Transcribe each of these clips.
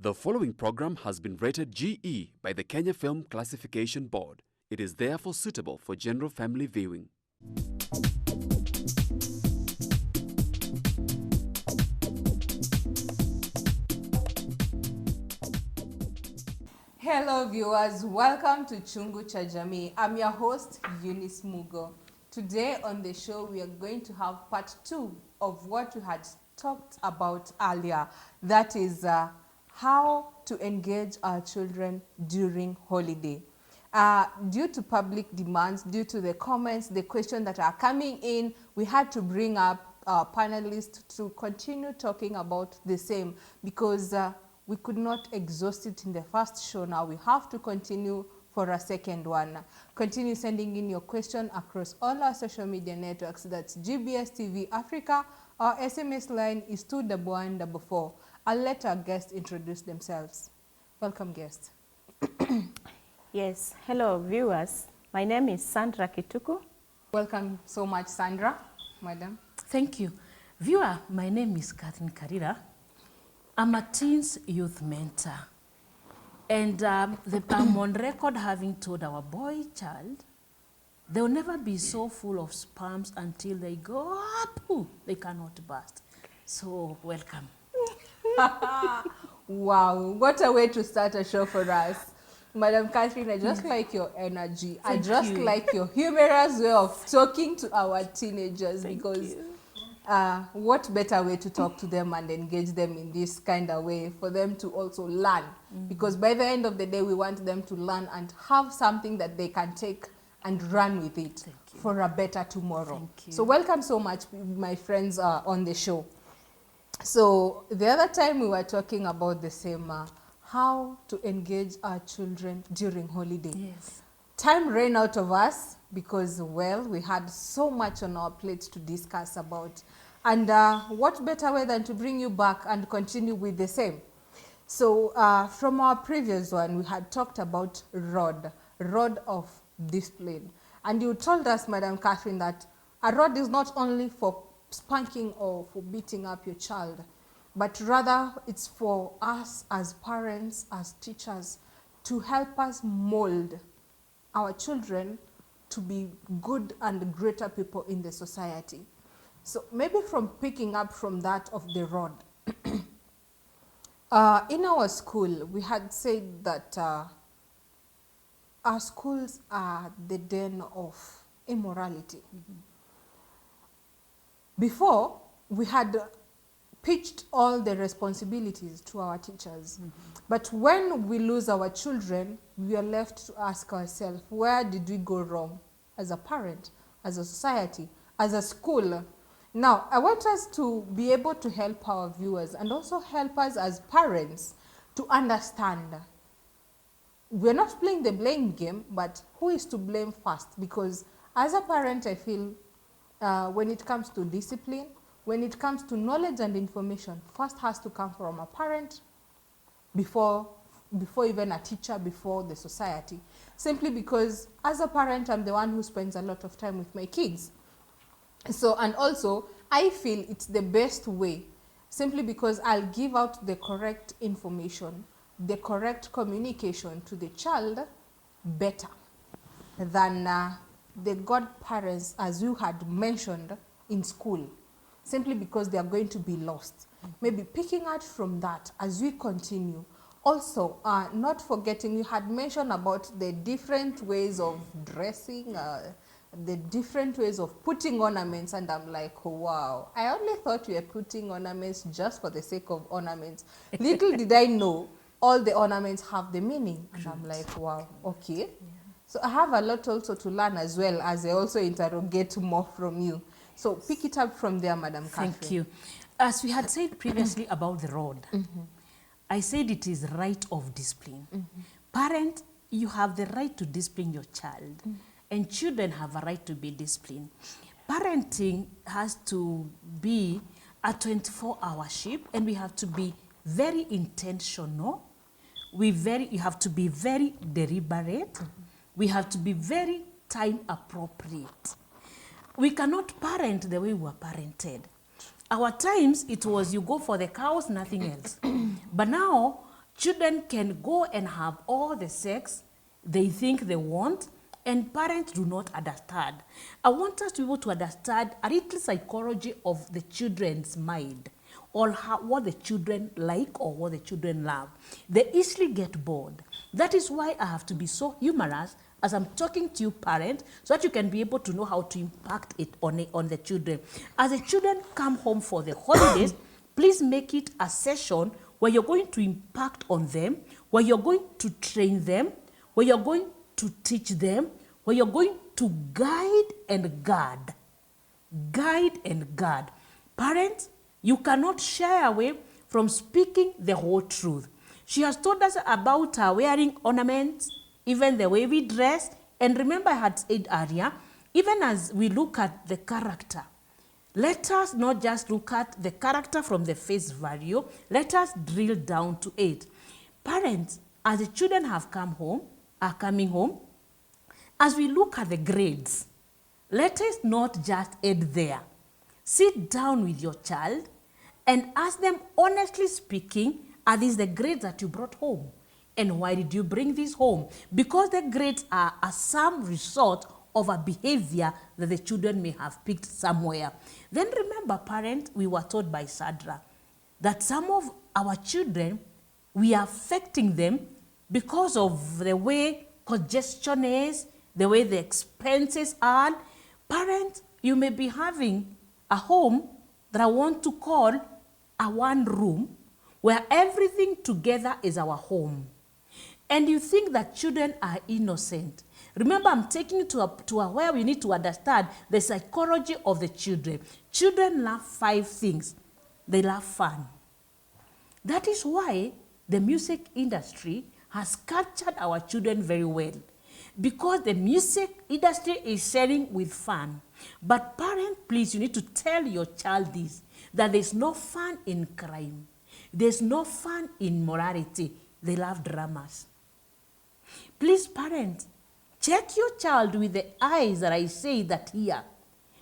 The following program has been rated GE by the Kenya Film Classification Board. It is therefore suitable for general family viewing. Hello viewers, welcome to Chungu cha Jamii. I'm your host, Eunice Mugo. Today on the show, we are going to have part 2 of what we had talked about earlier. That is how to engage our children during holiday. Due to public demands, due to the comments, the questions that are coming in, we had to bring up our panelists to continue talking about the same because we could not exhaust it in the first show. Now we have to continue for a second one. Continue sending in your question across all our social media networks. That's GBS TV Africa. Our SMS line is 21144. I'll let our guests introduce themselves. Welcome, guests. Yes, hello viewers. My name is Sandra Kituku. Welcome so much, Sandra, madam. Thank you. Viewer, my name is Catherine Karira. I'm a teens youth mentor. And I'm on record having told our boy child, they'll never be so full of sperms until they go up. They cannot burst. So, welcome. Wow, what a way to start a show for us. Madam Catherine, I just like your energy. I just like your humorous way of talking to our teenagers. Because what better way to talk to them and engage them in this kind of way for them to also learn? Because by the end of the day, we want them to learn and have something that they can take and run with it for a better tomorrow. So welcome so much, my friends on the show. So the other time we were talking about the same, how to engage our children during holiday. Yes. Time ran out of us because, well, we had so much on our plates to discuss about. And what better way than to bring you back and continue with the same? So from our previous one, we had talked about rod of discipline. And you told us, Madam Catherine, that a rod is not only for spanking or for beating up your child, but rather it's for us as parents, as teachers, to help us mold our children to be good and greater people in the society. So maybe from picking up from that of the rod, in our school, we had said that our schools are the den of immorality. Before, we had pitched all the responsibilities to our teachers. But when we lose our children, we are left to ask ourselves, where did we go wrong as a parent, as a society, as a school? Now, I want us to be able to help our viewers and also help us as parents to understand. We're not playing the blame game, but who is to blame first? Because as a parent, I feel when it comes to discipline, when it comes to knowledge and information, first has to come from a parent before even a teacher, before the society. Simply because as a parent, I'm the one who spends a lot of time with my kids. So, and also, I feel it's the best way, simply because I'll give out the correct information, the correct communication to the child better than the godparents, as you had mentioned, in school, simply because they are going to be lost. Maybe picking out from that as we continue. Also, not forgetting, you had mentioned about the different ways of dressing, the different ways of putting ornaments, and I'm like, oh, wow, I only thought we were putting ornaments just for the sake of ornaments. Little did I know all the ornaments have the meaning. And I'm like, wow, okay. Yeah. So I have a lot also to learn as well, as I also interrogate more from you. So pick it up from there, Madam Catherine. Thank you. As we had said previously about the rod, I said it is right of discipline. Parent, you have the right to discipline your child, and children have a right to be disciplined. Parenting has to be a 24-hour ship, and we have to be very intentional. You have to be very deliberate. We have to be very time appropriate. We cannot parent the way we were parented. Our times, it was you go for the cows, nothing else. But now, Children can go and have all the sex they think they want, and parents do not understand. I want us to be able to understand a little psychology of the children's mind, or what the children like or what the children love. They easily get bored. That is why I have to be so humorous as I'm talking to you, parents, so that you can be able to know how to impact it on the children. As the children come home for the holidays, please make it a session where you're going to impact on them, where you're going to train them, where you're going to teach them, where you're going to guide and guard. Guide and guard. Parents, you cannot shy away from speaking the whole truth. She has told us about her wearing ornaments, even the way we dress. And remember, I had said earlier, even as we look at the character, let us not just look at the character from the face value, let us drill down to it. Parents, as the children are coming home, as we look at the grades, let us not just end there. Sit down with your child and ask them, honestly speaking, are these the grades that you brought home? And why did you bring these home? Because the grades are some result of a behavior that the children may have picked somewhere. Then remember, parents, we were taught by Sadra that some of our children, we are affecting them because of the way congestion is, the way the expenses are. Parents, you may be having a home that I want to call a one room, where everything together is our home. And you think that children are innocent. Remember, I'm taking you to a where we need to understand the psychology of the children. Children love 5 things. They love fun. That is why the music industry has captured our children very well. Because the music industry is selling with fun. But parents, please, you need to tell your child this, that there's no fun in crime. There's no fun in morality. They love dramas. Please, parents, check your child with the eyes that I say that here.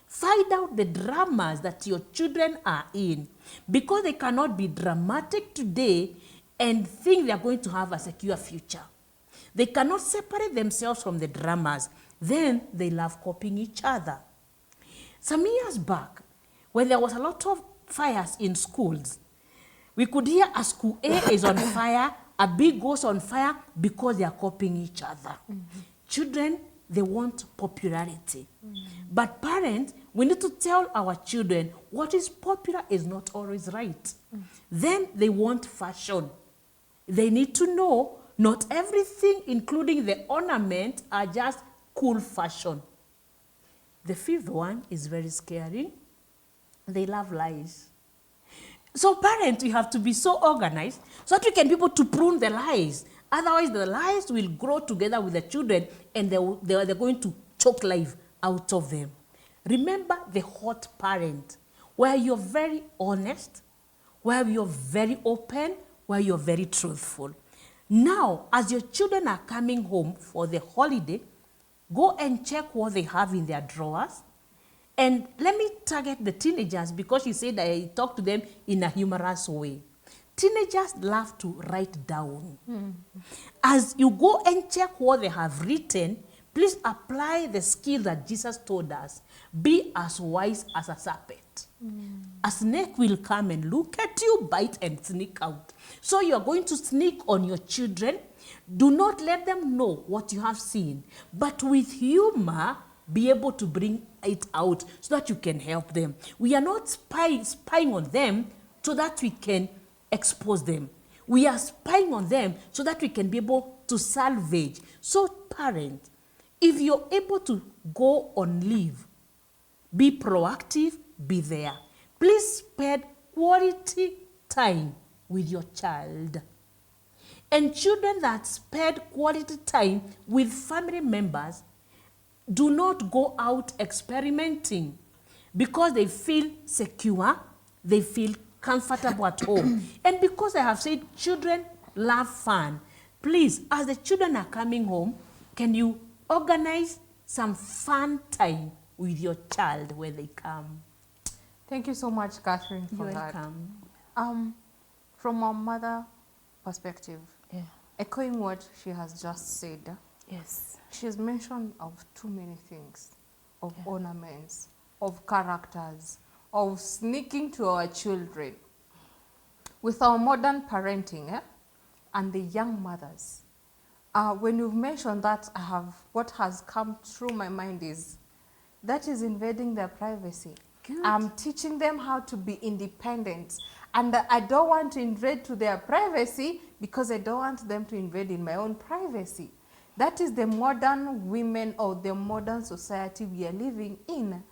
Find out the dramas that your children are in, because they cannot be dramatic today and think they are going to have a secure future. They cannot separate themselves from the dramas. Then they love copying each other. Some years back, when there was a lot of fires in schools, we could hear a school A is on fire, a B goes on fire because they are copying each other. Mm-hmm. Children, they want popularity. Mm-hmm. But parents, we need to tell our children what is popular is not always right. Mm-hmm. Then they want fashion. They need to know not everything, including the ornament, are just cool fashion. The 5th one is very scary. They love lies. So parents, we have to be so organized so that we can be able to prune the lies. Otherwise, the lies will grow together with the children and they're going to choke life out of them. Remember the hot parent, where you're very honest, where you're very open, where you're very truthful. Now, as your children are coming home for the holiday, go and check what they have in their drawers. And let me target the teenagers, because she said I talk to them in a humorous way. Teenagers love to write down. Mm-hmm. As you go and check what they have written, please apply the skill that Jesus told us. Be as wise as a serpent. Mm. A snake will come and look at you, bite and sneak out. So you're going to sneak on your children. Do not let them know what you have seen, but with humor, be able to bring it out so that you can help them. We are not spying on them so that we can expose them. We are spying on them so that we can be able to salvage. So parents, if you're able to go on leave, be proactive, be there. Please spend quality time with your child. And children that spend quality time with family members do not go out experimenting because they feel secure, they feel comfortable at home. And because I have said children love fun, please, as the children are coming home, can you organize some fun time with your child when they come? Thank you so much, Catherine, for You're that. welcome. From our mother perspective, Yeah. echoing what she has just said, Yes. she's mentioned of too many things, of Yeah. ornaments, of characters, of sneaking to our children. With our modern parenting and the young mothers, when you've mentioned that, what has come through my mind is that is invading their privacy. Good. I'm teaching them how to be independent. And I don't want to invade to their privacy because I don't want them to invade in my own privacy. That is the modern women or the modern society we are living in.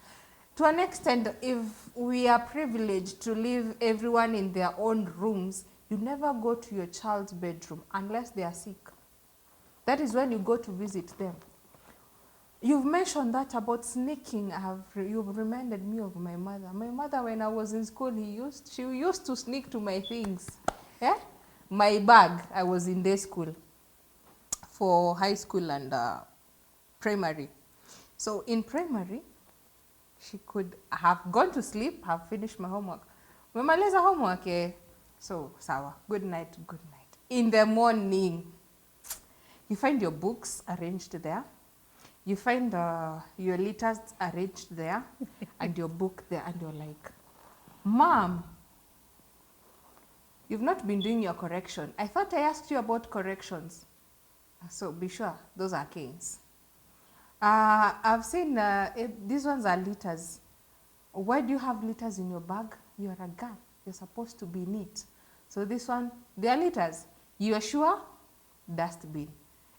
To an extent, if we are privileged to leave everyone in their own rooms, you never go to your child's bedroom unless they are sick. That is when you go to visit them. You've mentioned that about sneaking. You've reminded me of my mother. My mother, when I was in school, she used to sneak to my things. Yeah? My bag, I was in day school for high school and primary. So in primary, she could have gone to sleep, have finished my homework. Memaliza homework, so sawa, good night, good night. In the morning, you find your books arranged there. You find your letters arranged there and your book there, and you're like, Mom, you've not been doing your correction. I thought I asked you about corrections. So be sure, those are canes. I've seen these ones are litters. Why do you have litters in your bag? You're a girl. You're supposed to be neat. So this one, they are litters. You are sure? Dustbin.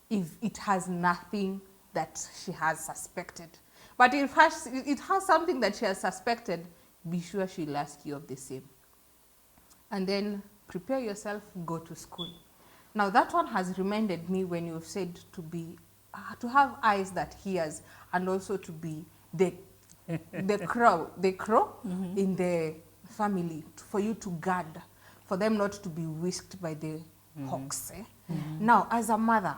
If it has nothing that she has suspected. But if it has something that she has suspected, be sure she'll ask you of the same. And then prepare yourself, go to school. Now that one has reminded me when you've said to have eyes that hears, and also to be the crow in the family, for you to guard, for them not to be whisked by the hawks. Now, as a mother,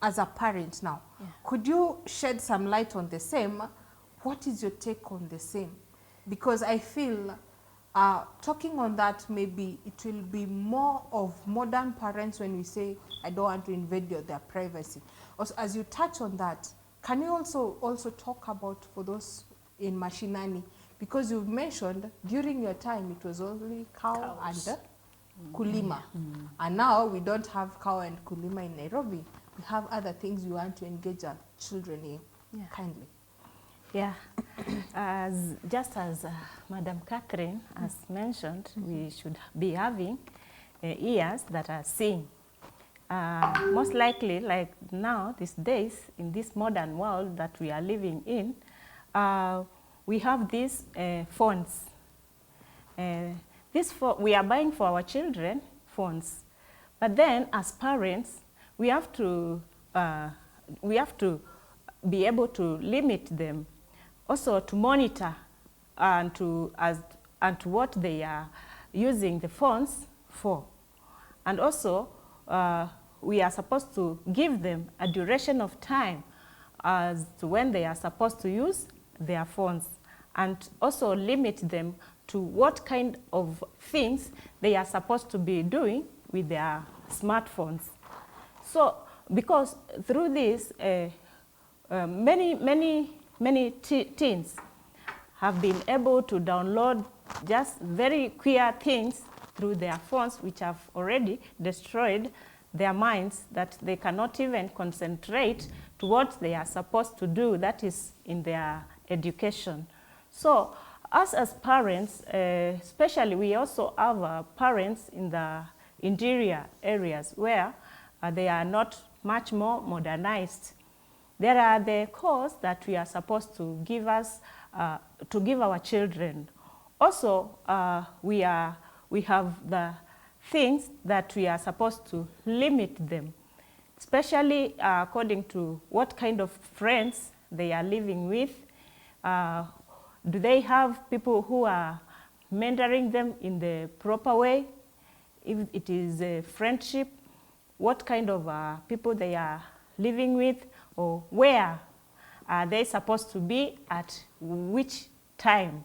as a parent now, could you shed some light on the same? What is your take on the same? Because I feel talking on that, maybe it will be more of modern parents when we say, I don't want to invade their privacy. Also, as you touch on that, can you also talk about for those in mashinani? Because you've mentioned during your time it was only cow and kulima. And now we don't have cow and kulima in Nairobi. We have other things we want to engage our children in. Kindly. Yeah, just as Madam Catherine has mentioned, we should be having ears that are seeing. Most likely, like now, these days, in this modern world that we are living in, we have these phones. We are buying for our children phones, but then as parents, we have to be able to limit them, also to monitor and to what they are using the phones for, and also we are supposed to give them a duration of time as to when they are supposed to use their phones, and also limit them to what kind of things they are supposed to be doing with their smartphones. So, because through this, many teens have been able to download just very queer things through their phones, which have already destroyed their minds, that they cannot even concentrate to what they are supposed to do, that is in their education. So us as parents, especially we also have parents in the interior areas where they are not much more modernized. There are the courses that we are supposed to give our children. Also, we have the things that we are supposed to limit them, especially according to what kind of friends they are living with. Do they have people who are mentoring them in the proper way? If it is a friendship, what kind of people they are living with, or where are they supposed to be at which time?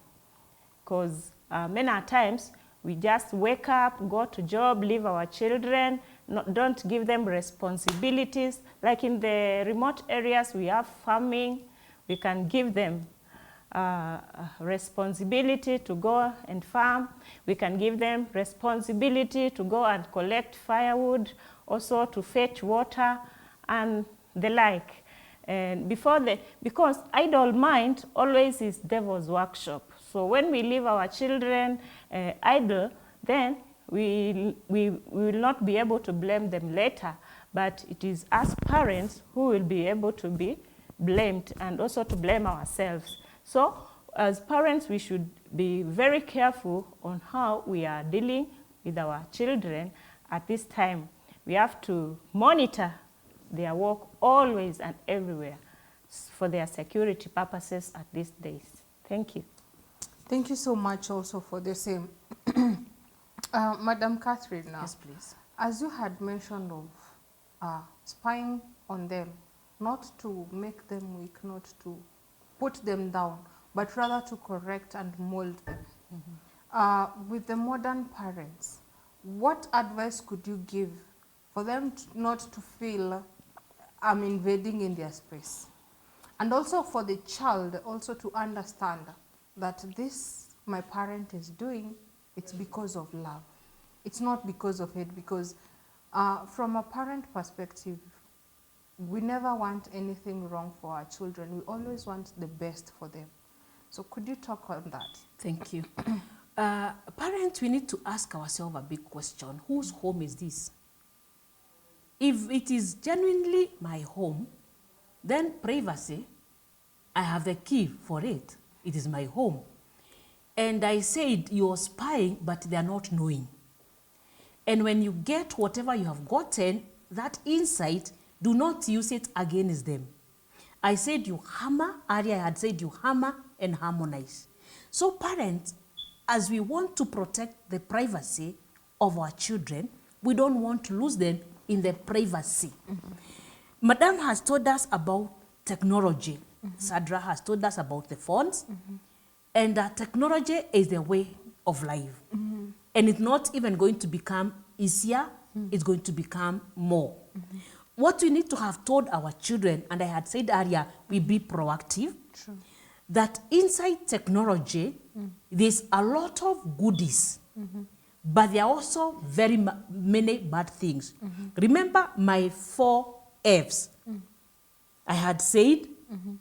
Because many times we just wake up, go to job, leave our children, don't give them responsibilities. Like in the remote areas, we have farming. We can give them responsibility to go and farm. We can give them responsibility to go and collect firewood, also to fetch water and the like. And because idle mind always is devil's workshop. So when we leave our children idle, then we will not be able to blame them later, but it is us parents who will be able to be blamed and also to blame ourselves. So as parents, we should be very careful on how we are dealing with our children at this time. We have to monitor their work always and everywhere for their security purposes at these days. Thank you. Thank you so much also for the same. Madam Catherine, now, Yes, please. as you had mentioned of spying on them, not to make them weak, not to put them down, but rather to correct and mold them. With the modern parents, what advice could you give for them not to feel I'm invading in their space? And also for the child also to understand that this my parent is doing, it's because of love. It's not because of hate, because from a parent perspective, we never want anything wrong for our children. We always want the best for them. So could you talk on that? Thank you. Parents, we need to ask ourselves a big question. Whose home is this? If it is genuinely my home, then privacy, I have the key for it. It is my home. And I said you're spying, but they are not knowing. And when you get whatever you have gotten, that insight, do not use it against them. I said you hammer, earlier I had said you hammer and harmonize. So parents, as we want to protect the privacy of our children, we don't want to lose them in their privacy. Madam has told us about technology. Sadra has told us about the phones. And technology is the way of life. And it's not even going to become easier, it's going to become more. What we need to have told our children, and I had said earlier, we be proactive, True. that inside technology, there's a lot of goodies, but there are also very many bad things. Remember my 4 F's. I had said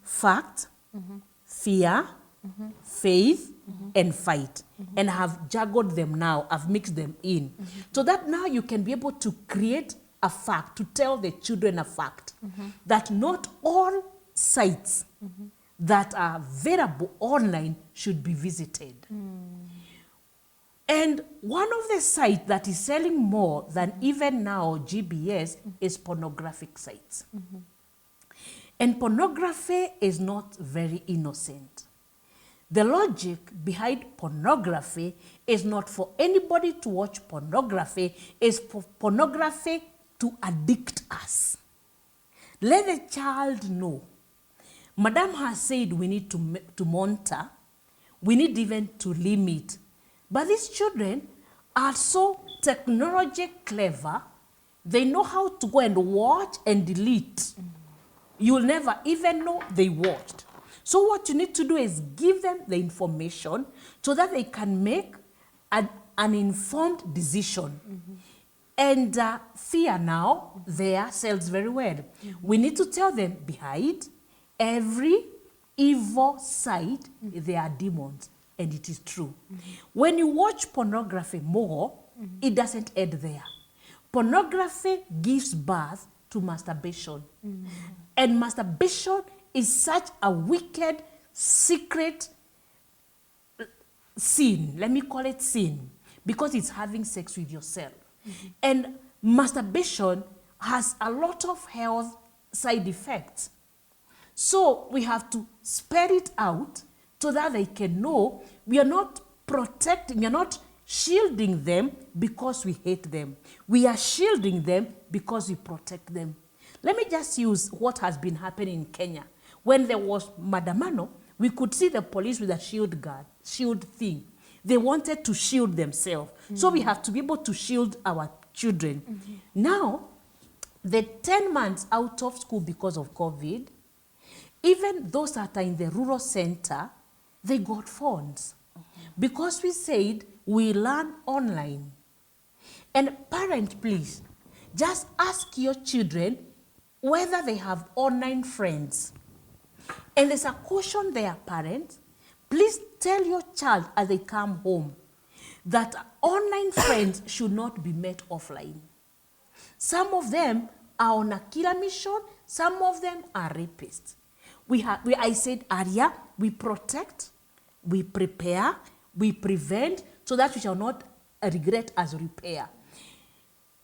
fact, fear, faith, and fight. And I have juggled them now, I've mixed them in. So that now you can be able to create a fact, to tell the children a fact, that not all sites that are available online should be visited. And one of the sites that is selling more than even now GBS is pornographic sites. And pornography is not very innocent. The logic behind pornography is not for anybody to watch pornography, it's for pornography to addict us. Let the child know. Madam has said we need to monitor, we need even to limit. But these children are so technology clever, they know how to go and watch and delete. You'll never even know they watched. So what you need to do is give them the information so that they can make an informed decision. And fear now, there sells very well. We need to tell them behind every evil site, there are demons. And it is true. When you watch pornography more, it doesn't end there. Pornography gives birth to masturbation. And masturbation is such a wicked, secret sin. Let me call it sin, because it's having sex with yourself. And masturbation has a lot of health side effects. So we have to spell it out so that they can know we are not protecting, we are not shielding them because we hate them. We are shielding them because we protect them. Let me just use what has been happening in Kenya. When there was Madamano, we could see the police with a shield thing. They wanted to shield themselves. So we have to be able to shield our children. Now, the 10 months out of school because of COVID, even those that are in the rural center, they got phones. Because we said we learn online. And parent, please, just ask your children whether they have online friends. And there's a caution there, parents. Please tell your child as they come home that online friends should not be met offline. Some of them are on a killer mission. Some of them are rapists. I said earlier, we protect, we prepare, we prevent, so that we shall not regret as repair.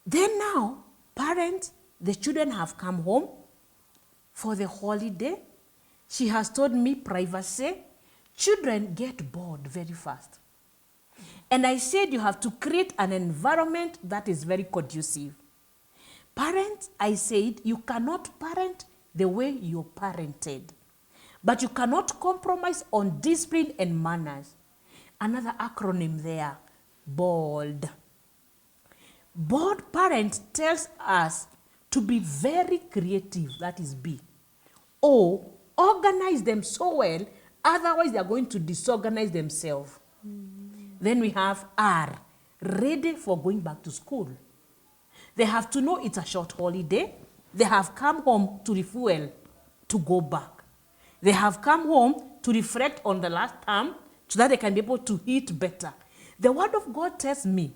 Then now, parents, the children have come home for the holiday. She has told me privacy. Children get bored very fast. And I said you have to create an environment that is very conducive. Parents, I said you cannot parent the way you're parented. But you cannot compromise on discipline and manners. Another acronym there, BOLD. BOLD parent tells us to be very creative, that is B. O, organize them so well, otherwise they are going to disorganize themselves. Then we have R, ready for going back to school. They have to know it's a short holiday. They have come home to refuel, to go back. They have come home to reflect on the last term so that they can be able to eat better. The word of God tells me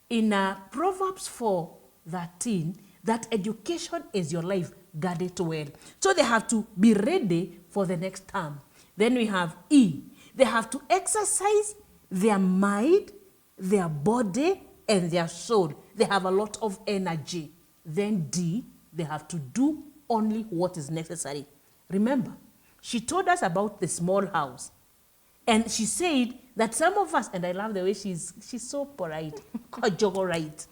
in Proverbs 4:13 that education is your life, guard it well. So they have to be ready for the next term. Then we have E. They have to exercise their mind, their body, and their soul. They have a lot of energy. Then D, they have to do only what is necessary. Remember, she told us about the small house. And she said that some of us, and I love the way she's so polite, conjugal right.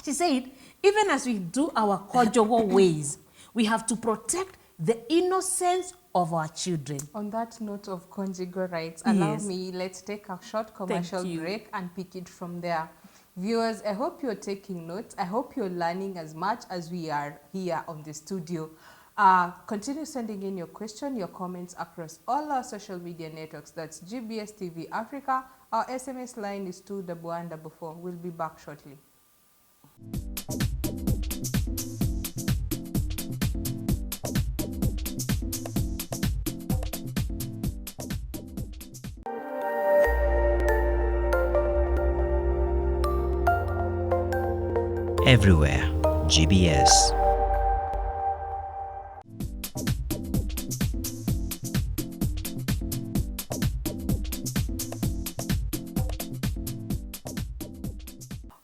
She said, even as we do our conjugal ways, we have to protect the innocence of our children. On that note of conjugal rights, allow Yes. me, let's take a short commercial you. break and pick it from there. Viewers, I hope you're taking notes. I hope you're learning as much as we are here on the studio. Continue sending in your question, your comments across all our social media networks. That's GBS TV Africa. Our SMS line is 21144. We'll be back shortly. Everywhere, GBS.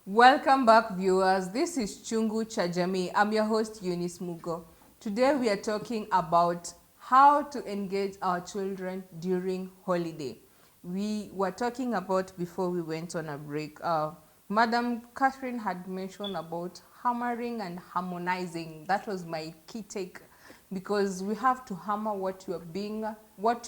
Welcome back, viewers. This is Chungu cha Jamii. I'm your host, Eunice Mugo. Today we are talking about how to engage our children during holiday. We were talking about, before we went on a break, Madam Catherine had mentioned about hammering and harmonizing. That was my key take, because we have to hammer what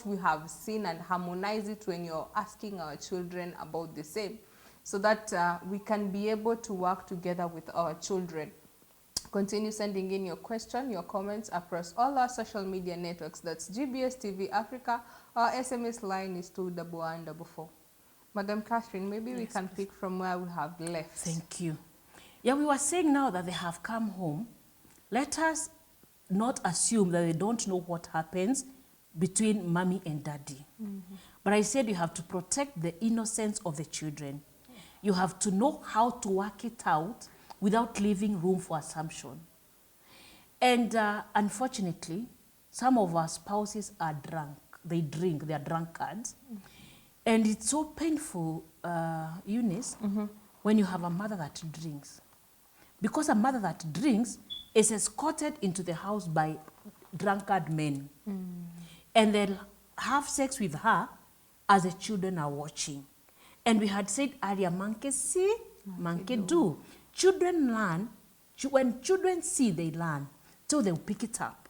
we have seen and harmonize it when you're asking our children about the same, so that we can be able to work together with our children. Continue sending in your question, your comments across all our social media networks. That's GBS TV Africa. Our SMS line is 21144. Madam Catherine, maybe we can pick from where we have left. Thank you. Yeah, we were saying now that they have come home. Let us not assume that they don't know what happens between mommy and daddy. But I said you have to protect the innocence of the children. You have to know how to work it out without leaving room for assumption. And unfortunately, some of our spouses are drunk. They drink, they are drunkards. And it's so painful, Eunice, when you have a mother that drinks. Because a mother that drinks is escorted into the house by drunkard men. And they'll have sex with her as the children are watching. And we had said earlier, monkey see, monkey do. Children learn. When children see, they learn. So they'll pick it up.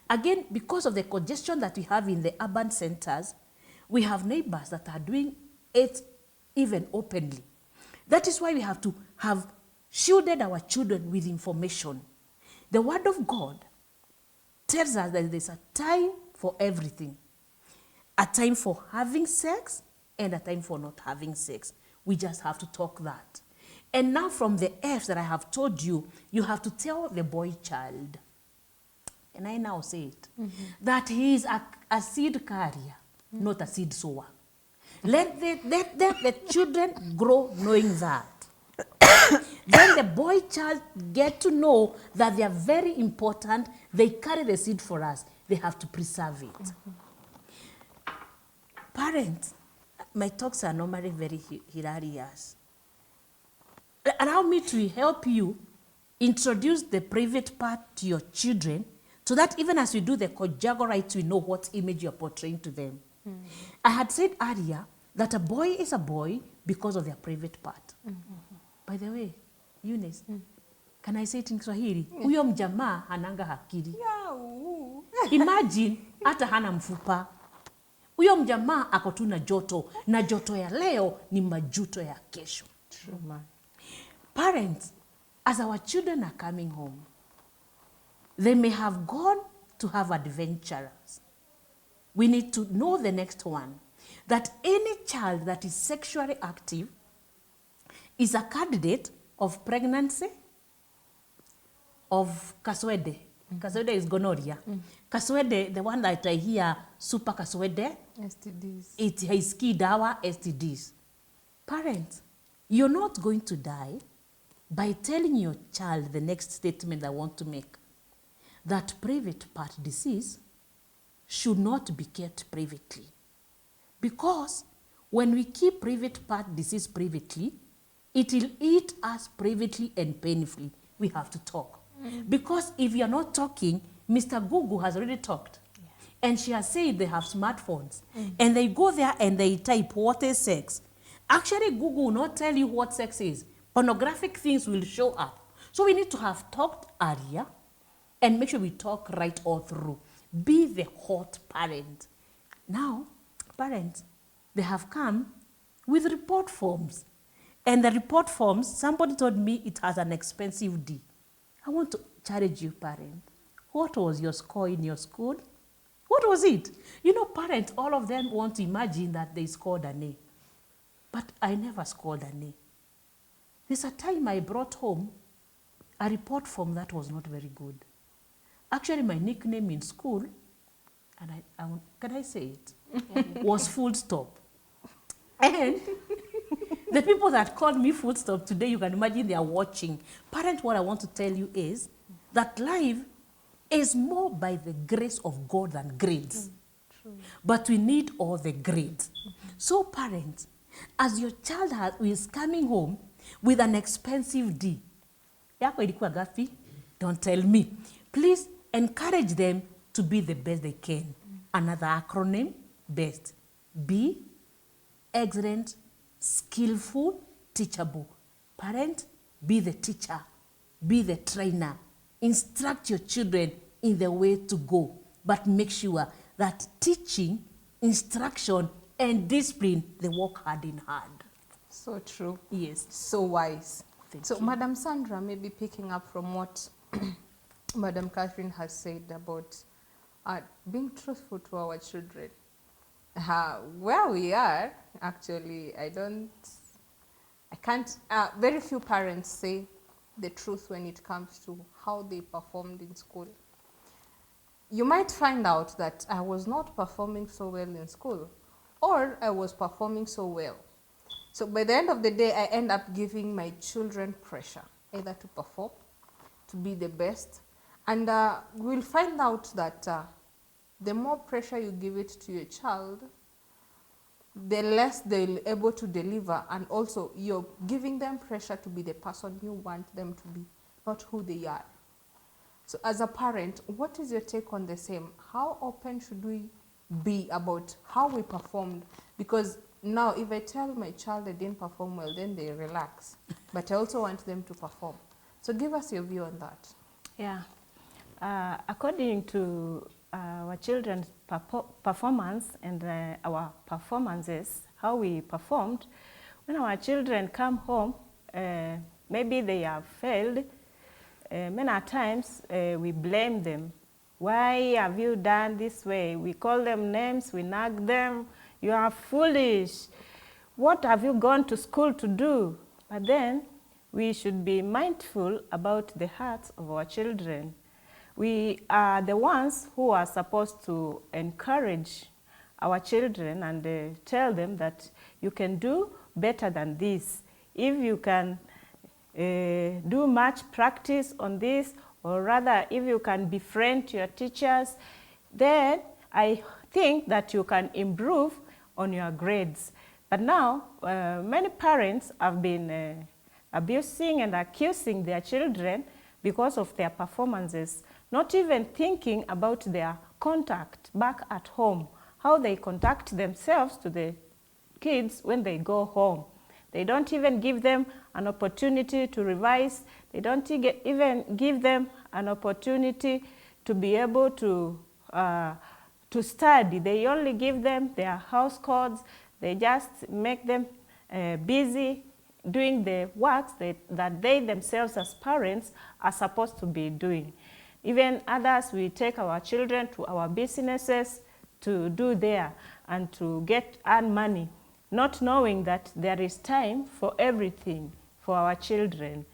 Again, because of the congestion that we have in the urban centers, we have neighbors that are doing it even openly. That is why we have to have shielded our children with information. The Word of God tells us that there's a time for everything. A time for having sex and a time for not having sex. We just have to talk that. And now from the F's that I have told you, you have to tell the boy child, and I now say it, that he is a seed carrier, not a seed sower. Let the children grow knowing that. Then the boy child get to know that they are very important. They carry the seed for us. They have to preserve it. Parents, my talks are normally very hilarious. Allow me to help you introduce the private part to your children so that even as you do the conjugal rites, we know what image you're portraying to them. I had said earlier that a boy is a boy because of their private part. By the way, Eunice, can I say it in Kiswahili? Huyo mjamaa hananga hakiri. Imagine hata hana mfupa. Huyo mjamaa ako tu na joto, na joto ya leo ni majuto ya kesho. True, man. Parents, as our children are coming home, they may have gone to have adventures. We need to know the next one, that any child that is sexually active is a candidate of pregnancy, of kaswede. Kaswede is gonorrhea. Kaswede, the one that I hear, super kaswede, STDs. it is kidawa STDs. Parents, you're not going to die by telling your child the next statement I want to make, that private part disease should not be kept privately. Because when we keep private part disease privately, it will eat us privately and painfully. We have to talk. Because if you're not talking, Mr. Google has already talked. And she has said they have smartphones. And they go there and they type, what is sex? Actually, Google will not tell you what sex is. Pornographic things will show up. So we need to have talked earlier and make sure we talk right all through. Be the hot parent. Now, parents, they have come with report forms. And the report forms, somebody told me it has an expensive D. I want to challenge you, parent. What was your score in your school? What was it? You know, parents, all of them want to imagine that they scored an A. But I never scored an A. There's a time I brought home a report form that was not very good. Actually, my nickname in school, and can I say it, was full stop. And the people that called me full stop today, you can imagine they are watching. Parent, what I want to tell you is that life is more by the grace of God than grades. True. But we need all the grades. So parents, as your child is coming home with an expensive D, yako ilikuwa gapi? Don't tell me. Please encourage them to be the best they can. Another acronym, BEST. B, excellent, skillful, teachable. Parent, be the teacher, be the trainer. Instruct your children in the way to go, but make sure that teaching, instruction, and discipline, they work hand in hand. So true. Yes. So wise. Thank So you. Madam Sandra, maybe picking up from what Madam Catherine has said about being truthful to our children. Where we are, actually, very few parents say the truth when it comes to how they performed in school. You might find out that I was not performing so well in school, or I was performing so well. So by the end of the day, I end up giving my children pressure, either to perform, to be the best. And we'll find out that the more pressure you give it to your child, the less they'll able to deliver. And also, you're giving them pressure to be the person you want them to be, not who they are. So as a parent, what is your take on the same? How open should we be about how we performed? Because now, if I tell my child they didn't perform well, then they relax. But I also want them to perform. So give us your view on that. Yeah. According to our children's performance and our performances, how we performed, when our children come home, maybe they have failed, many times we blame them. Why have you done this way? We call them names, we nag them. You are foolish. What have you gone to school to do? But then we should be mindful about the hearts of our children. We are the ones who are supposed to encourage our children and tell them that you can do better than this. If you can do much practice on this, or rather if you can befriend your teachers, then I think that you can improve on your grades. But now, many parents have been abusing and accusing their children because of their performances, not even thinking about their contact back at home, how they conduct themselves to the kids when they go home. They don't even give them an opportunity to revise. They don't even give them an opportunity to be able to study. They only give them their house chores. They just make them busy doing the works that they themselves as parents are supposed to be doing. Even others, we take our children to our businesses to do there and to earn money, not knowing that there is time for everything for our children.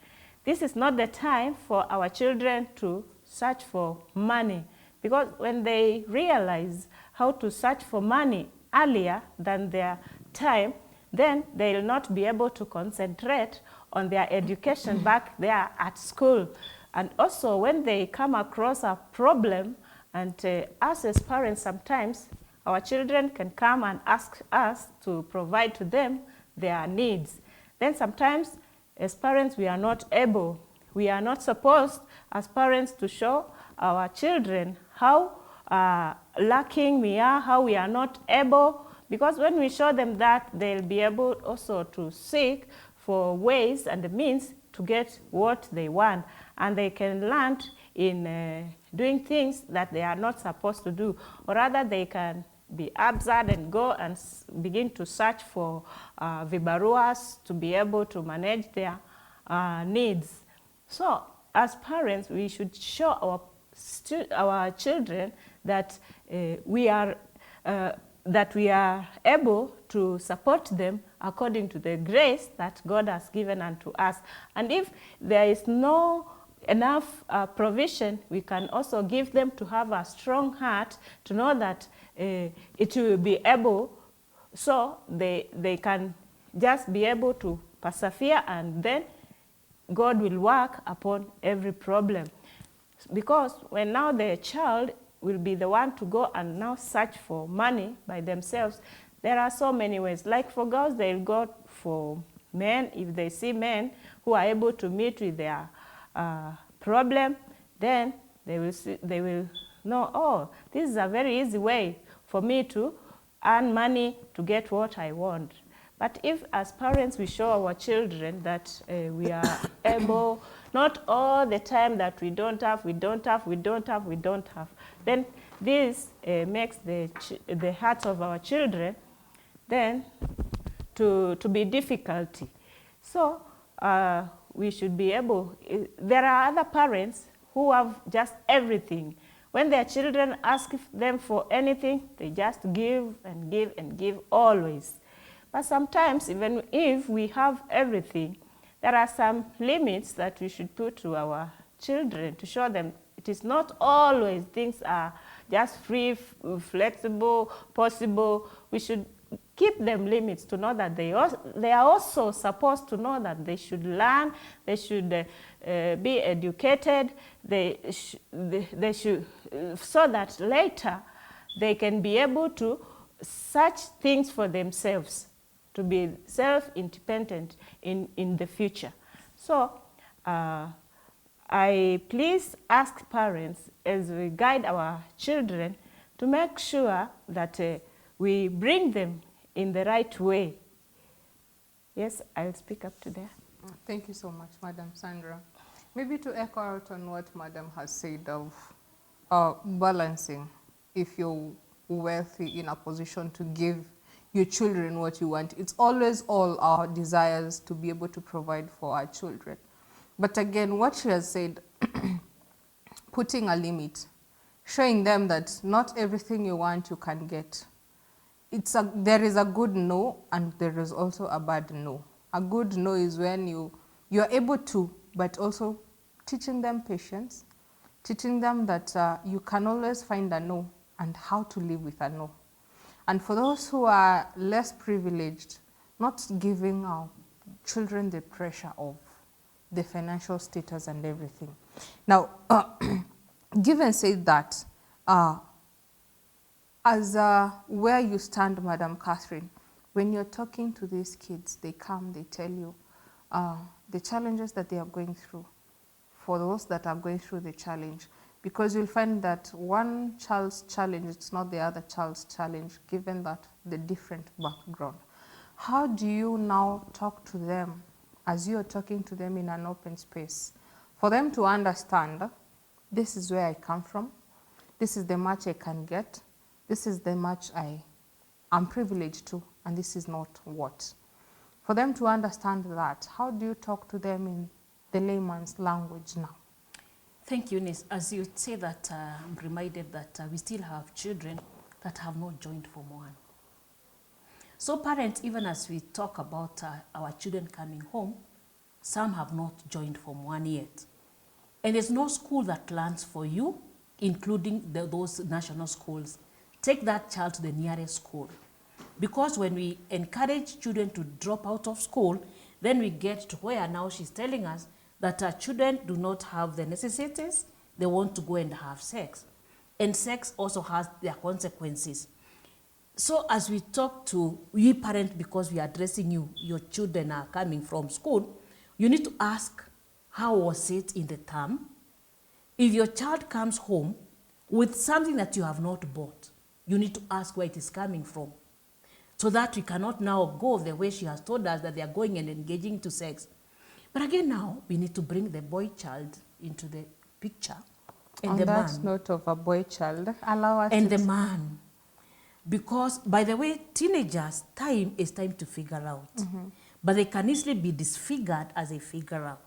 This is not the time for our children to search for money, because when they realize how to search for money earlier than their time, then they will not be able to concentrate on their education back there at school. And also when they come across a problem, and us as parents sometimes, our children can come and ask us to provide to them their needs. Then sometimes as parents we are not able, we are not supposed as parents to show our children how lacking we are, how we are not able, because when we show them that, they'll be able also to seek for ways and means to get what they want, and they can learn in doing things that they are not supposed to do, or rather they can be absurd and go and begin to search for vibaruas to be able to manage their needs. So as parents, we should show our children that we are able to support them according to the grace that God has given unto us. And if there is no enough provision, we can also give them to have a strong heart to know that it will be able, so they can just be able to persevere, and then God will work upon every problem. Because when now the child will be the one to go and now search for money by themselves, there are so many ways. Like for girls, they'll go for men. If they see men who are able to meet with their problem, then they will know, oh, this is a very easy way for me to earn money to get what I want. But if as parents we show our children that we are able, not all the time that we don't have, then this makes the hearts of our children then to be difficulty. So we should be able, there are other parents who have just everything. When their children ask them for anything, they just give and give and give always. But sometimes, even if we have everything, there are some limits that we should put to our children to show them it is not always things are just free, flexible, possible. We should keep them limits to know that they are also supposed to know that they should learn, they should be educated, they should, so that later they can be able to search things for themselves, to be self-independent in the future. So I please ask parents as we guide our children to make sure that we bring them in the right way. Yes, I'll speak up to that. Thank you so much, Madam Sandra. Maybe to echo out on what Madam has said of balancing, if you're wealthy, in a position to give your children what you want. It's always all our desires to be able to provide for our children. But again, what she has said, putting a limit, showing them that not everything you want you can get. There is a good no and there is also a bad no. A good no is when you're able to, but also teaching them patience, teaching them that you can always find a no and how to live with a no. And for those who are less privileged, not giving our children the pressure of the financial status and everything. Now, given said that, where you stand, Madam Catherine, when you're talking to these kids, they come, they tell you the challenges that they are going through, for those that are going through the challenge, because you'll find that one child's challenge is not the other child's challenge, given that the different background. How do you now talk to them as you're talking to them in an open space, for them to understand, this is where I come from, this is the much I can get, this is the much I am privileged to, and this is not what. For them to understand that, how do you talk to them in the layman's language now? Thank you, Nis. As you say that, I'm reminded that we still have children that have not joined Form 1. So parents, even as we talk about our children coming home, some have not joined Form 1 yet. And there's no school that learns for you, including those national schools. Take that child to the nearest school. Because when we encourage children to drop out of school, then we get to where now she's telling us that our children do not have the necessities, they want to go and have sex. And sex also has their consequences. So as we talk to you parents, because we are addressing you, your children are coming from school, you need to ask, how was it in the term? If your child comes home with something that you have not bought, you need to ask where it is coming from, so that we cannot now go the way she has told us that they are going and engaging to sex. But again now, we need to bring the boy child into the picture. And On the that man. note of a boy child, allow us And to the man. Because, by the way, teenagers' time is time to figure out. But they can easily be disfigured as they figure out.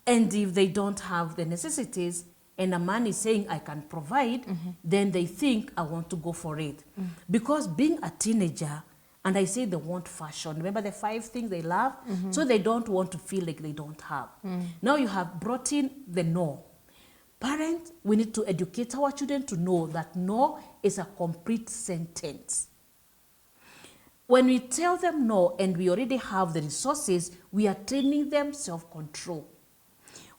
And if they don't have the necessities, and a man is saying, I can provide, then they think, I want to go for it. Because being a teenager, and I say they want fashion. Remember the 5 things they love? So they don't want to feel like they don't have. Now you have brought in the no. Parents, we need to educate our children to know that no is a complete sentence. When we tell them no and we already have the resources, we are training them self-control.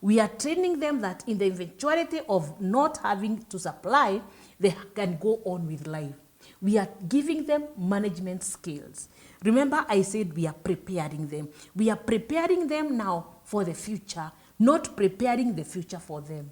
We are training them that in the eventuality of not having to supply, they can go on with life. We are giving them management skills. Remember, I said we are preparing them. We are preparing them now for the future, not preparing the future for them.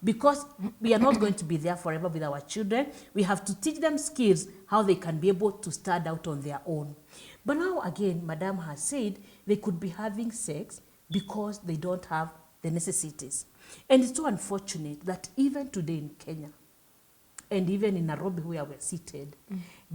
Because we are not going to be there forever with our children. We have to teach them skills, how they can be able to start out on their own. But now again, Madam has said they could be having sex because they don't have the necessities. And it's so unfortunate that even today in Kenya, and even in Nairobi where we're seated,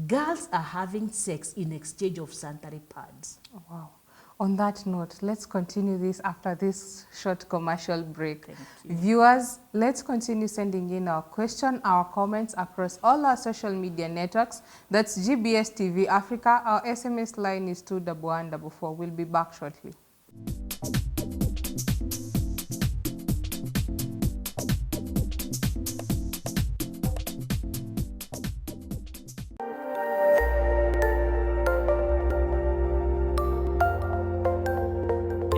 girls are having sex in exchange of sanitary pads. Oh, wow. On that note, let's continue this after this short commercial break. Viewers, let's continue sending in our question, our comments across all our social media networks. That's GBS TV Africa. Our SMS line is 21144. We'll be back shortly.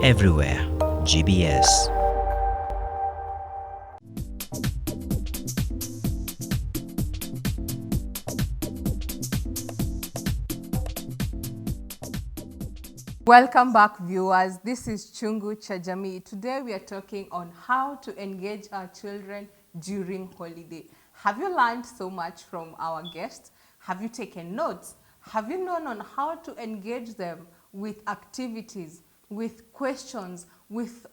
Everywhere, GBS. Welcome back, viewers. This is Chungu cha Jamii. Today we are talking on how to engage our children during holiday. Have you learned so much from our guests? Have you taken notes? Have you known on how to engage them with activities, with questions, with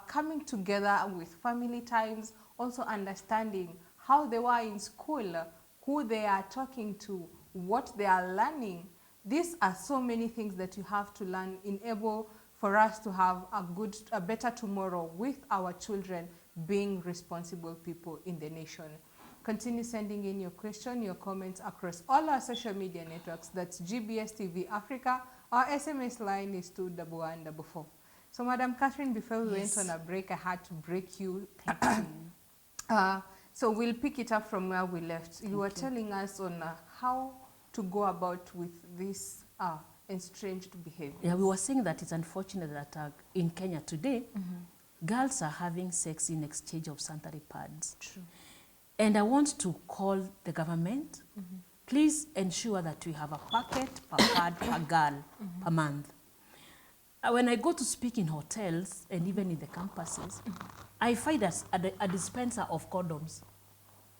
coming together with family times, also understanding how they were in school, who they are talking to, what they are learning? These are so many things that you have to learn in able for us to have a better tomorrow with our children being responsible people in the nation. Continue sending in your question, your comments across all our social media networks. That's GBS TV Africa. Our SMS line is 21144. So, Madam Catherine, before we went on a break, I had to break you. Thank you. So we'll pick it up from where we left. You were telling us on how to go about with this estranged behavior. Yeah, we were saying that it's unfortunate that in Kenya today, girls are having sex in exchange of sanitary pads. True. And I want to call the government, please ensure that we have a packet per pad per girl per month. When I go to speak in hotels and even in the campuses, I find a dispenser of condoms.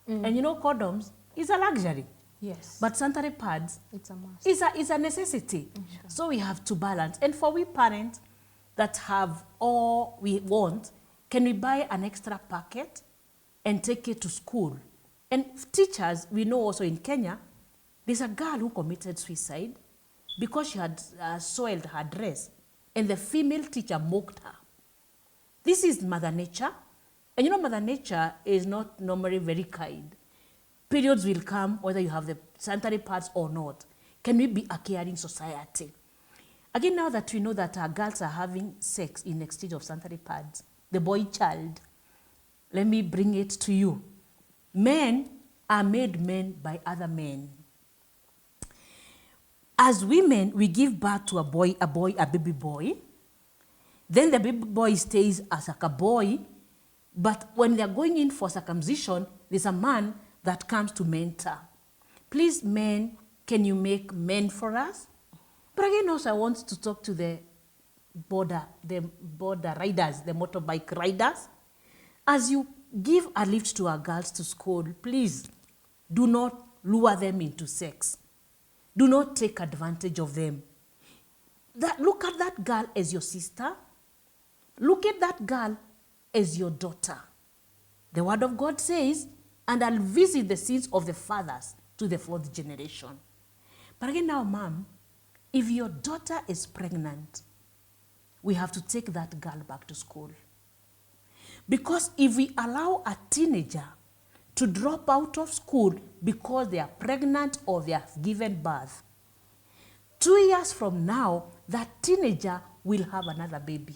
And you know, condoms is a luxury. Yes. But sanitary pads it's a must. is a necessity. So we have to balance. And for we parents that have all we want, can we buy an extra packet and take it to school? And teachers, we know also in Kenya, there's a girl who committed suicide because she had soiled her dress, and the female teacher mocked her. This is Mother Nature. And you know, Mother Nature is not normally very kind. Periods will come whether you have the sanitary pads or not. Can we be a caring society? Again, now that we know that our girls are having sex in exchange of sanitary pads, the boy child, let me bring it to you. Men are made men by other men. As women, we give birth to a baby boy. Then the baby boy stays as like a boy. But when they're going in for circumcision, there's a man that comes to mentor. Please, men, can you make men for us? But again, also I want to talk to the border riders, the motorbike riders. As you give a lift to our girls to school, please do not lure them into sex. Do not take advantage of them. Look at that girl as your sister. Look at that girl as your daughter. The word of God says, and I'll visit the sins of the fathers to the fourth generation. But again now, mom, if your daughter is pregnant, we have to take that girl back to school. Because if we allow a teenager to drop out of school because they are pregnant or they have given birth, 2 years from now, that teenager will have another baby.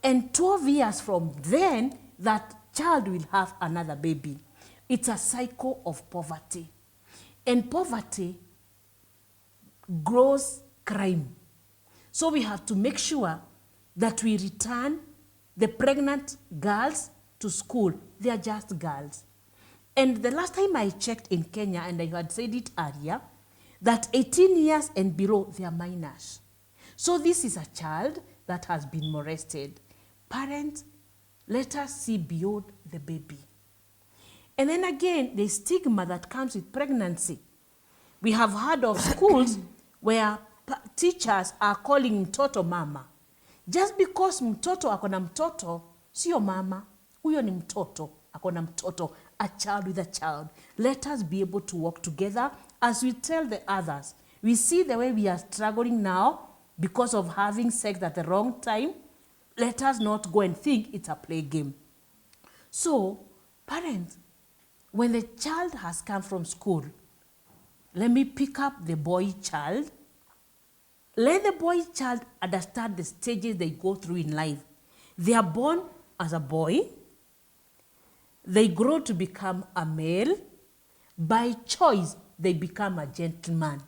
And 12 years from then, that child will have another baby. It's a cycle of poverty. And poverty grows crime. So we have to make sure that we return the pregnant girls to school. They are just girls. And the last time I checked in Kenya, and I had said it earlier, that 18 years and below, they are minors. So this is a child that has been molested. Parents, let us see beyond the baby. And then again, the stigma that comes with pregnancy. We have heard of schools where teachers are calling mtoto mama. Just because mtoto akona mtoto, sio mama. Huyo ni mtoto, akona mtoto, a child with a child. Let us be able to work together as we tell the others. We see the way we are struggling now because of having sex at the wrong time. Let us not go and think it's a play game. So, parents, when the child has come from school, let me pick up the boy child. Let the boy child understand the stages they go through in life. They are born as a boy. They grow to become a male. By choice, they become a gentleman.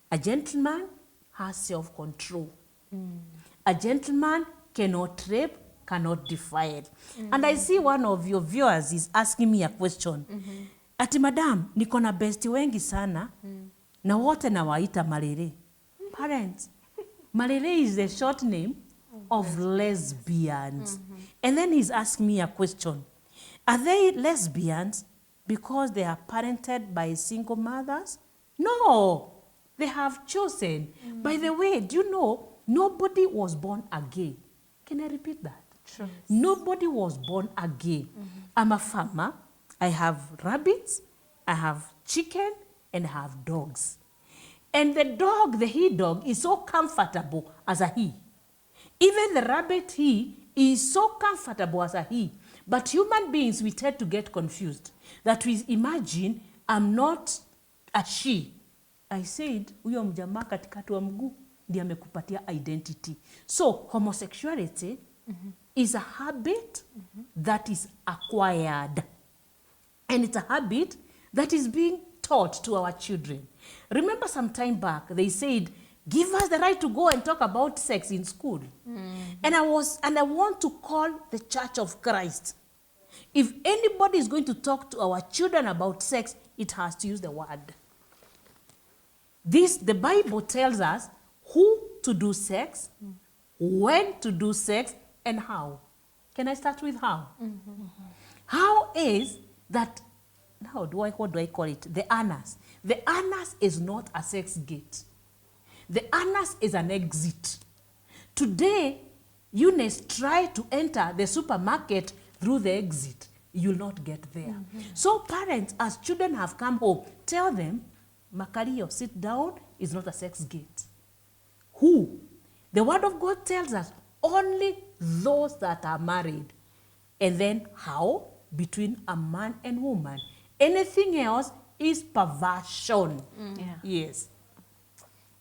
A gentleman has self-control. A gentleman cannot rape, cannot defile. And I see one of your viewers is asking me a question. Ati madam, niko na besti wengi sana, na wote nawaita Malere. Parents, Malere is the short name of lesbians. And then he's asking me a question. Are they lesbians because they are parented by single mothers? No, they have chosen. By the way, do you know, nobody was born again. Can I repeat that? True. Nobody was born again. I'm a farmer. I have rabbits, I have chicken, and I have dogs. And the dog, the he dog, is so comfortable as a he. Even the rabbit he is so comfortable as a he. But human beings, we tend to get confused. That we imagine, I'm not a she. I said, huyo mjamaa katikati wa mguu ndiye amekupatia identity. So, homosexuality is a habit that is acquired. And it's a habit that is being taught to our children. Remember some time back, they said, give us the right to go and talk about sex in school. And I want to call the Church of Christ. If anybody is going to talk to our children about sex, it has to use the word. The Bible tells us who to do sex, when to do sex, and how. Can I start with how? How is that, what do I call it? The anus. The anus is not a sex gate. The anus is an exit. Today, Eunice, try to enter the supermarket through the exit. You'll not get there. So parents, as children have come home, tell them, Makario, sit down, is not a sex gate. Who? The word of God tells us only those that are married. And then how? Between a man and woman. Anything else is perversion. Yes.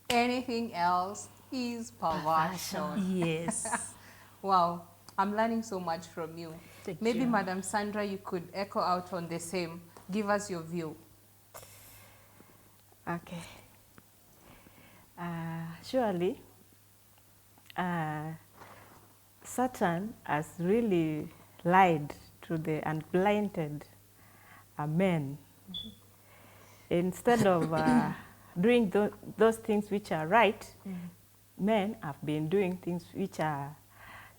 Anything else is perversion. Yes. Wow, I'm learning so much from you. Thank Maybe you. Madam Sandra, you could echo out on the same. Give us your view. Okay. Surely, Satan has really lied to the and blinded men. Instead of doing those things which are right, men have been doing things which are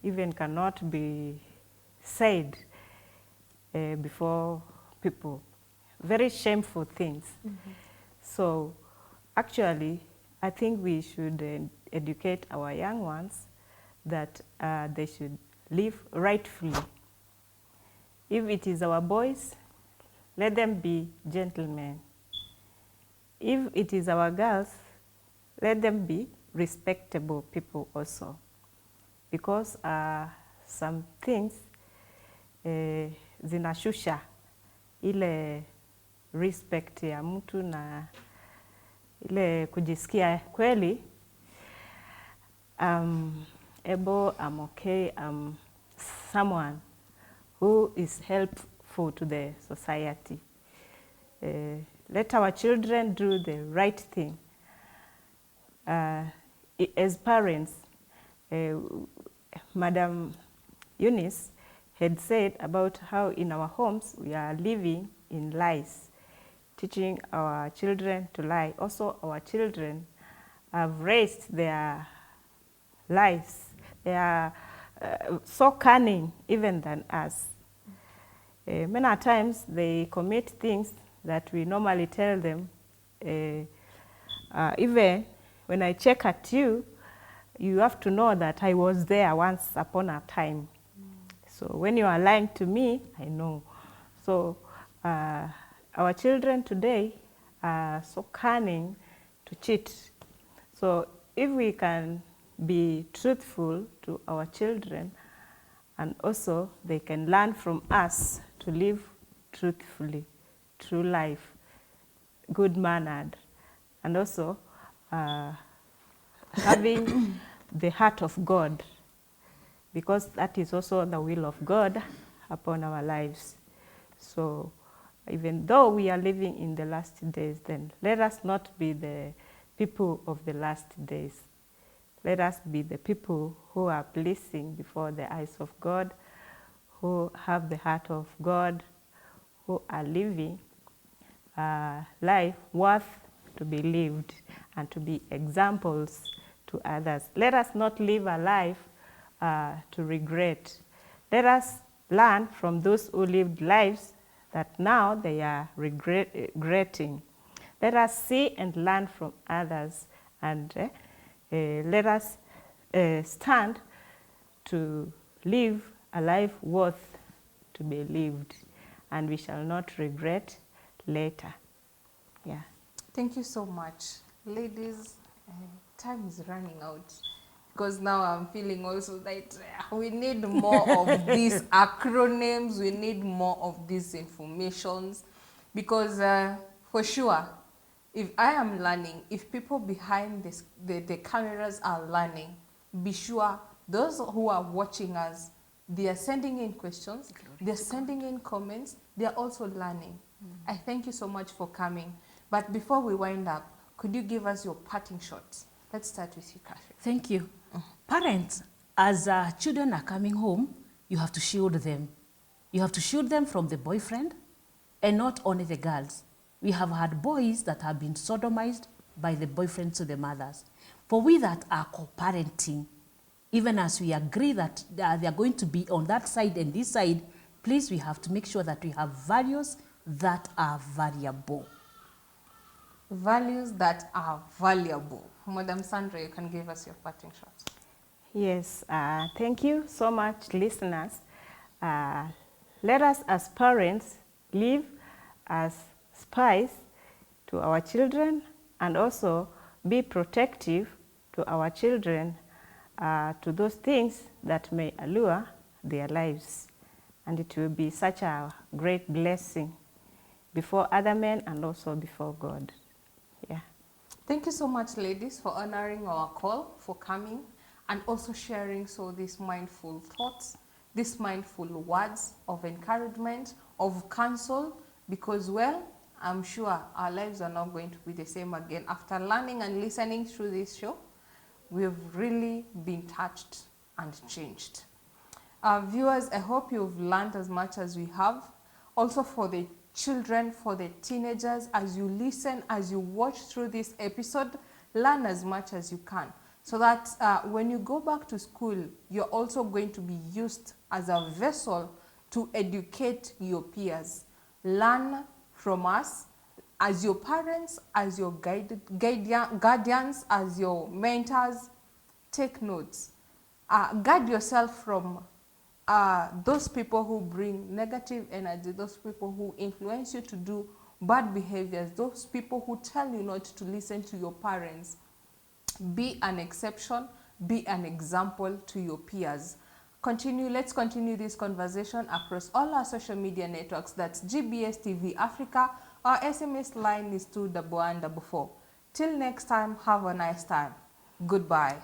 even cannot be said before people. Very shameful things. So actually, I think we should educate our young ones that they should live rightfully. If it is our boys, let them be gentlemen. If it is our girls, let them be respectable people also. Because some things zinashusha ile respect ya mtu na ile kujisikia kweli able, I'm okay, I'm someone who is helpful to the society. Let our children do the right thing. As parents, Madam Eunice had said about how in our homes we are living in lies, teaching our children to lie. Also, our children have raised their lives. They are so cunning even than us. Many times they commit things that we normally tell them, even when I check at you, you have to know that I was there once upon a time. So when you are lying to me, I know. So our children today are so cunning to cheat. So if we can be truthful to our children, and also they can learn from us to live truthfully, true life, good-mannered, and also having the heart of God, because that is also the will of God upon our lives. So even though we are living in the last days, then let us not be the people of the last days. Let us be the people who are pleasing before the eyes of God, who have the heart of God, who are living a life worth to be lived and to be examples to others. Let us not live a life to regret. Let us learn from those who lived lives that now they are regretting. Let us see and learn from others, and let us stand to live a life worth to be lived, and we shall not regret later. Thank you so much. Ladies, time is running out. because now I'm feeling also that we need more of these acronyms, we need more of these informations, because for sure, if I am learning, if people behind this, the cameras are learning, be sure those who are watching us, they are sending in questions, they're sending in comments, they're also learning. I thank you so much for coming. But before we wind up, could you give us your parting shots? Let's start with you, Catherine. Thank you. Parents, as children are coming home, you have to shield them. You have to shield them from the boyfriend, and not only the girls. We have had boys that have been sodomized by the boyfriends to the mothers. For we that are co-parenting, even as we agree that they are going to be on that side and this side, please, we have to make sure that we have values that are valuable. Values that are valuable. Madam Sandra, you can give us your parting shots. Yes, thank you so much, listeners. Let us as parents live as spies to our children, and also be protective to our children to those things that may allure their lives. And it will be such a great blessing before other men and also before God. Yeah. Thank you so much, ladies, for honoring our call, for coming, and also sharing these mindful thoughts, these mindful words of encouragement, of counsel, because, well, I'm sure our lives are not going to be the same again. After learning and listening through this show, we've really been touched and changed. Viewers, I hope you've learned as much as we have. Also for the children, for the teenagers, as you listen, as you watch through this episode, learn as much as you can, so that when you go back to school, you're also going to be used as a vessel to educate your peers. Learn from us as your parents, as your guardians, as your mentors. Take notes. Guard yourself from those people who bring negative energy, those people who influence you to do bad behaviors, those people who tell you not to listen to your parents. Be an exception, be an example to your peers. Let's continue this conversation across all our social media networks. That's GBS TV Africa. Our SMS line is 21144. Till next time, have a nice time. Goodbye.